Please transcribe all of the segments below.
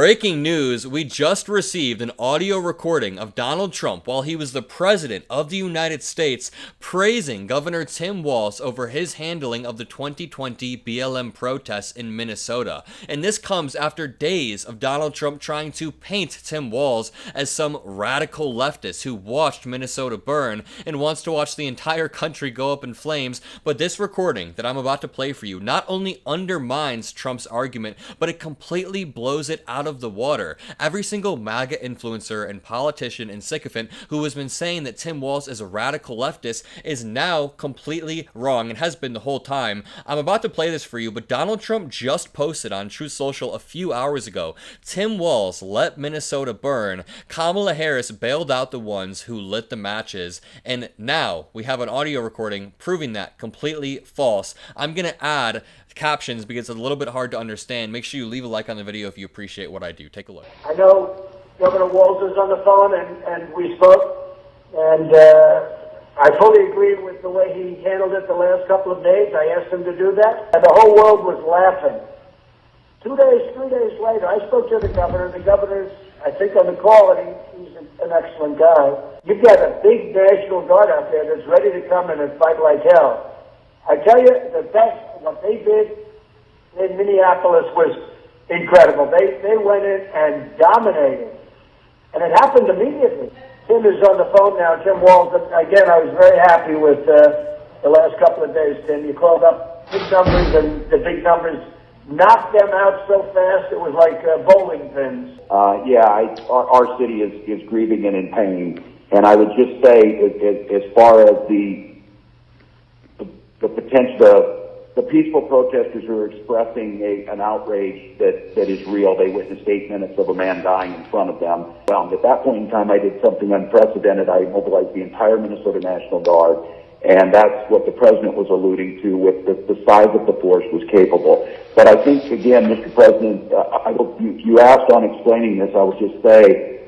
Breaking news, we just received an audio recording of Donald Trump while he was the president of the United States praising Governor Tim Walz over his handling of the 2020 BLM protests in Minnesota. And this comes after days of Donald Trump trying to paint Tim Walz as some radical leftist who watched Minnesota burn and wants to watch the entire country go up in flames. But this recording that I'm about to play for you not only undermines Trump's argument, but it completely blows it out of the water. Every single MAGA influencer and politician and sycophant who has been saying that Tim Walz is a radical leftist is now completely wrong and has been the whole time. I'm about to play this for you, but Donald Trump just posted on Truth Social a few hours ago, Tim Walz let Minnesota burn. Kamala Harris bailed out the ones who lit the matches. And now we have an audio recording proving that completely false. I'm going to add captions because it's a little bit hard to understand. Make sure you leave a like on the video if you appreciate what I do. Take a look. I know Governor Walz is on the phone, and we spoke, and I fully agree with the way he handled it the last couple of days. I asked him to do that, and the whole world was laughing. 3 days later, I spoke to the governor. The governor's, I think, on the call, and he's an excellent guy. You've got a big National Guard out there that's ready to come in and fight like hell. I tell you, the best, what they did in Minneapolis was incredible. They went in and dominated. And it happened immediately. Tim is on the phone now, Tim Walz. Again, I was very happy with the last couple of days, Tim. You called up big numbers, and the big numbers knocked them out so fast it was like bowling pins. Our city is grieving and in pain. And I would just say, as far as the potential, the peaceful protesters who are expressing an outrage that is real. They witnessed 8 minutes of a man dying in front of them. Well, at that point in time, I did something unprecedented. I mobilized the entire Minnesota National Guard, and that's what the president was alluding to with the size of the force was capable. But I think, again, Mr. President, you asked on explaining this. I would just say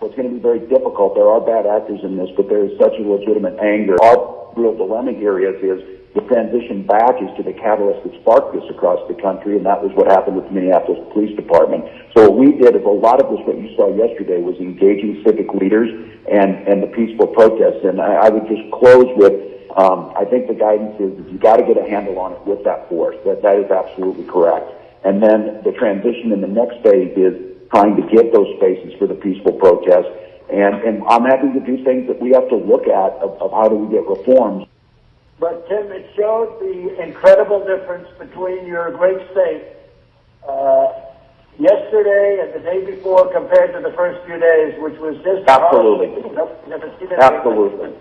it's going to be very difficult. There are bad actors in this, but there is such a legitimate anger. Our real dilemma here is the transition back is to the catalyst that sparked this across the country, and that was what happened with the Minneapolis Police Department. So what we did is a lot of this, what you saw yesterday, was engaging civic leaders and the peaceful protests. And I would just close with, I think the guidance is you got to get a handle on it with that force. That is absolutely correct. And then the transition in the next phase is trying to get those spaces for the peaceful protests. And I'm happy to do things that we have to look at of how do we get reforms. But, Tim, it showed the incredible difference between your great state yesterday and the day before compared to the first few days, which was just... Absolutely. Absolutely.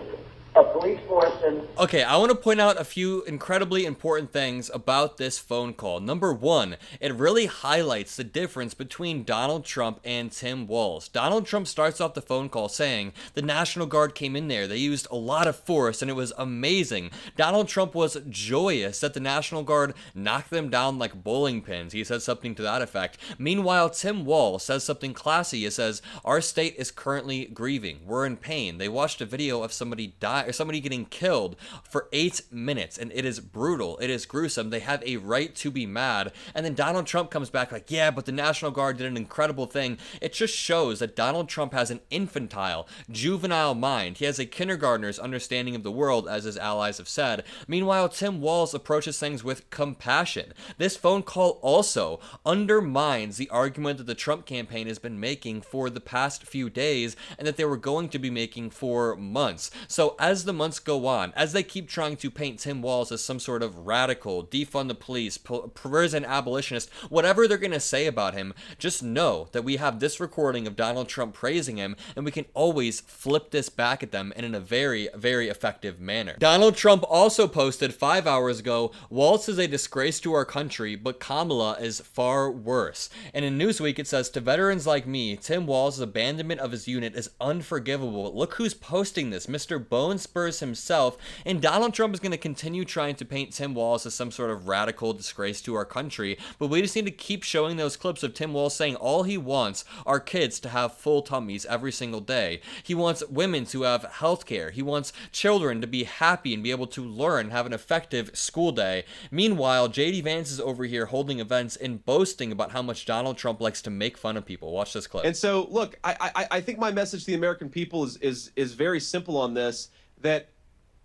A police force and... Okay, I want to point out a few incredibly important things about this phone call. Number one, it really highlights the difference between Donald Trump and Tim Walz. Donald Trump starts off the phone call saying the National Guard came in there. They used a lot of force and it was amazing. Donald Trump was joyous that the National Guard knocked them down like bowling pins. He said something to that effect. Meanwhile, Tim Walz says something classy. He says, our state is currently grieving. We're in pain. They watched a video of somebody die or somebody getting killed for 8 minutes, and it is brutal. It is gruesome. They have a right to be mad. And then Donald Trump comes back like, yeah, but the National Guard did an incredible thing. It just shows that Donald Trump has an infantile, juvenile mind. He has a kindergartner's understanding of the world, as his allies have said. Meanwhile, Tim Walz approaches things with compassion. This phone call also undermines the argument that the Trump campaign has been making for the past few days and that they were going to be making for months. So as the months go on, as they keep trying to paint Tim Walz as some sort of radical, defund the police, prison abolitionist, whatever they're going to say about him, just know that we have this recording of Donald Trump praising him, and we can always flip this back at them and in a very, very effective manner. Donald Trump also posted 5 hours ago, Walz is a disgrace to our country, but Kamala is far worse. And in Newsweek, it says, to veterans like me, Tim Walz's abandonment of his unit is unforgivable. Look who's posting this, Mr. Bones Spurs himself, and Donald Trump is going to continue trying to paint Tim Walz as some sort of radical disgrace to our country, but we just need to keep showing those clips of Tim Walz saying all he wants are kids to have full tummies every single day. He wants women to have health care. He wants children to be happy and be able to learn, have an effective school day. Meanwhile, JD Vance is over here holding events and boasting about how much Donald Trump likes to make fun of people. Watch this clip. And so, look, I think my message to the American people is very simple on this, that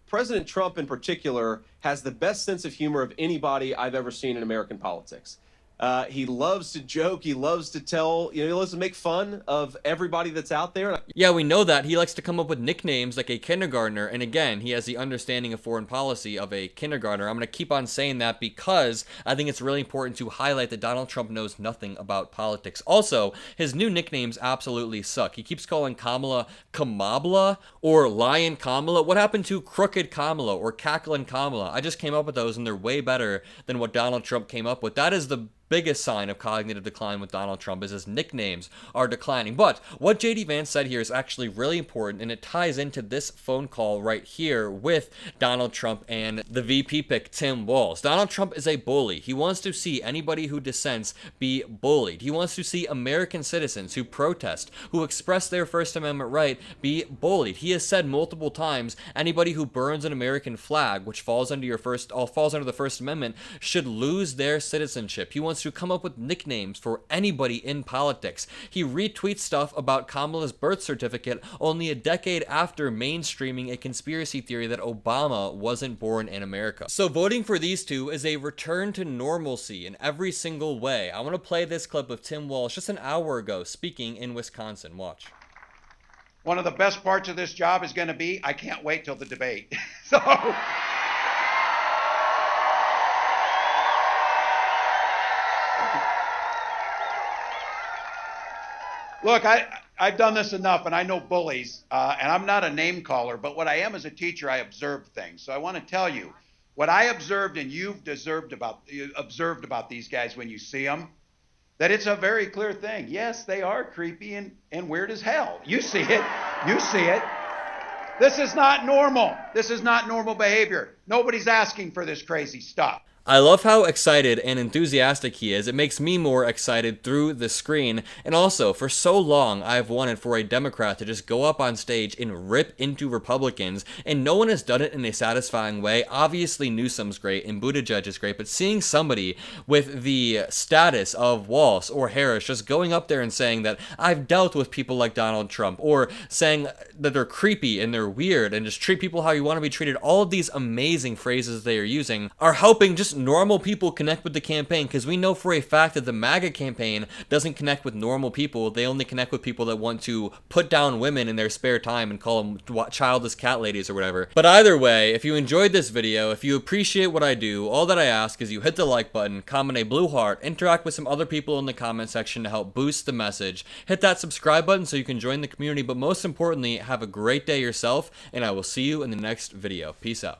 President Trump in particular has the best sense of humor of anybody I've ever seen in American politics. He loves to joke. He loves to tell, he loves to make fun of everybody that's out there. Yeah, we know that. He likes to come up with nicknames like a kindergartner. And again, he has the understanding of foreign policy of a kindergartner. I'm going to keep on saying that because I think it's really important to highlight that Donald Trump knows nothing about politics. Also, his new nicknames absolutely suck. He keeps calling Kamala Kamabla or Lion Kamala. What happened to Crooked Kamala or Cackling Kamala? I just came up with those and they're way better than what Donald Trump came up with. That is the biggest sign of cognitive decline with Donald Trump, is his nicknames are declining. But what JD Vance said here is actually really important, and it ties into this phone call right here with Donald Trump and the VP pick, Tim Walz. Donald Trump is a bully. He wants to see anybody who dissents be bullied. He wants to see American citizens who protest, who express their First Amendment right, be bullied. He has said multiple times anybody who burns an American flag, which falls under the First Amendment, should lose their citizenship. He wants to come up with nicknames for anybody in politics. He retweets stuff about Kamala's birth certificate only a decade after mainstreaming a conspiracy theory that Obama wasn't born in America. So voting for these two is a return to normalcy in every single way. I want to play this clip of Tim Walz just an hour ago speaking in Wisconsin. Watch. One of the best parts of this job is going to be, I can't wait till the debate. So look, I've done this enough, and I know bullies, and I'm not a name caller, but what I am as a teacher, I observe things. So I want to tell you what I observed, and you've observed about these guys when you see them, that it's a very clear thing. Yes, they are creepy and weird as hell. You see it. You see it. This is not normal. This is not normal behavior. Nobody's asking for this crazy stuff. I love how excited and enthusiastic he is. It makes me more excited through the screen. And also, for so long, I've wanted for a Democrat to just go up on stage and rip into Republicans, and no one has done it in a satisfying way. Obviously, Newsom's great and Buttigieg is great, but seeing somebody with the status of Walz or Harris just going up there and saying that I've dealt with people like Donald Trump, or saying that they're creepy and they're weird and just treat people how you want to be treated, all of these amazing phrases they are using are helping just normal people connect with the campaign, because we know for a fact that the MAGA campaign doesn't connect with normal people. They only connect with people that want to put down women in their spare time and call them childless cat ladies or whatever. But either way, if you enjoyed this video, if you appreciate what I do, all that I ask is you hit the like button, comment a blue heart, interact with some other people in the comment section to help boost the message, hit that subscribe button so you can join the community, but most importantly, have a great day yourself, and I will see you in the next video. Peace out.